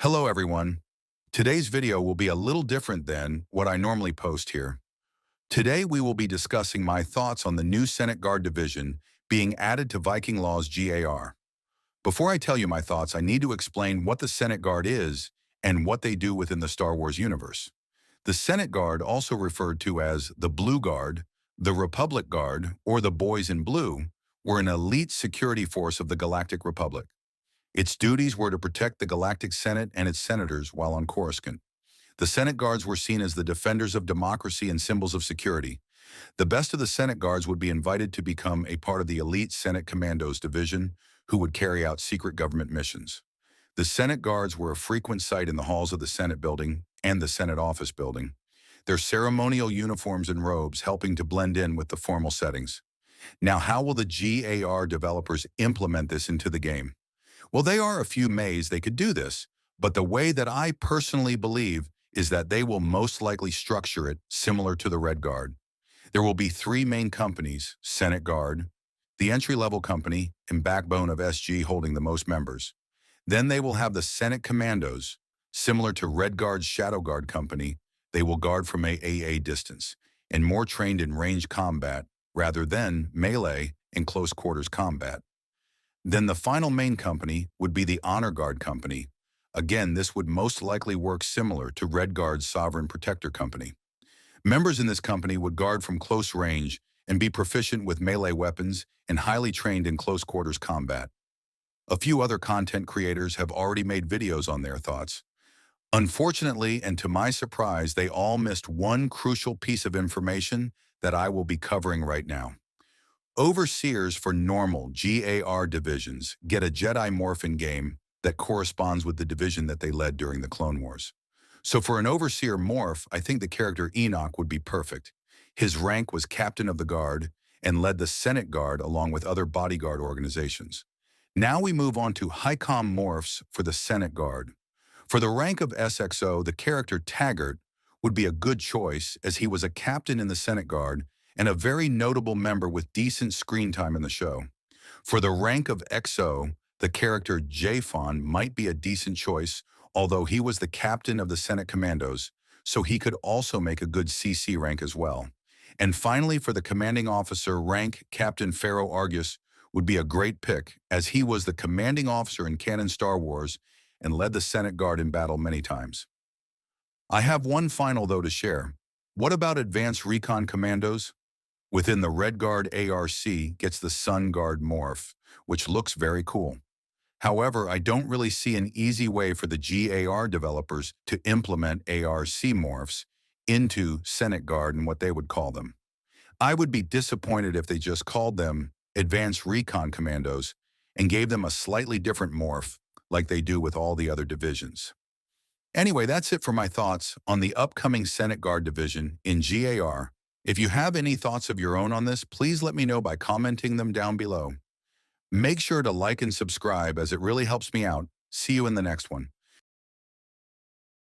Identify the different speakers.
Speaker 1: Hello everyone. Today's video will be a little different than what I normally post here. Today we will be discussing my thoughts on the new Senate Guard division being added to Viking Law's GAR. Before I tell you my thoughts, I need to explain what the Senate Guard is and what they do within the Star Wars universe. The Senate Guard, also referred to as the Blue Guard, the Republic Guard, or the Boys in Blue, were an elite security force of the Galactic Republic. Its duties were to protect the Galactic Senate and its senators while on Coruscant. The Senate Guards were seen as the defenders of democracy and symbols of security. The best of the Senate Guards would be invited to become a part of the elite Senate Commandos division, who would carry out secret government missions. The Senate Guards were a frequent sight in the halls of the Senate building and the Senate office building, their ceremonial uniforms and robes helping to blend in with the formal settings. Now, how will the GAR developers implement this into the game? Well, there are a few ways they could do this, but the way that I personally believe is that they will most likely structure it similar to the Red Guard. There will be three main companies: Senate Guard, the entry-level company, and backbone of SG holding the most members. Then they will have the Senate Commandos, similar to Red Guard's Shadow Guard company. They will guard from a distance and more trained in range combat rather than melee and close quarters combat. Then the final main company would be the Honor Guard Company. Again, this would most likely work similar to Red Guard's Sovereign Protector Company. Members in this company would guard from close range and be proficient with melee weapons and highly trained in close quarters combat. A few other content creators have already made videos on their thoughts. Unfortunately, and to my surprise, they all missed one crucial piece of information that I will be covering right now. Overseers for normal GAR divisions get a Jedi Morphin game that corresponds with the division that they led during the Clone Wars. So for an Overseer morph, I think the character Enoch would be perfect. His rank was Captain of the Guard and led the Senate Guard along with other bodyguard organizations. Now we move on to Highcom morphs for the Senate Guard. For the rank of SXO, the character Taggart would be a good choice as he was a captain in the Senate Guard and a very notable member with decent screen time in the show. For the rank of XO, the character Jafon might be a decent choice, although he was the captain of the Senate Commandos, so he could also make a good CC rank as well. And finally, for the commanding officer rank, Captain Pharaoh Argus would be a great pick, as he was the commanding officer in canon Star Wars and led the Senate Guard in battle many times. I have one final, though, to share. What about Advanced Recon Commandos? Within the Red Guard, ARC gets the Sun Guard morph, which looks very cool. However, I don't really see an easy way for the GAR developers to implement ARC morphs into Senate Guard and what they would call them. I would be disappointed if they just called them Advanced Recon Commandos and gave them a slightly different morph like they do with all the other divisions. Anyway, that's it for my thoughts on the upcoming Senate Guard division in GAR. If you have any thoughts of your own on this, please let me know by commenting them down below. Make sure to like and subscribe as it really helps me out. See you in the next one.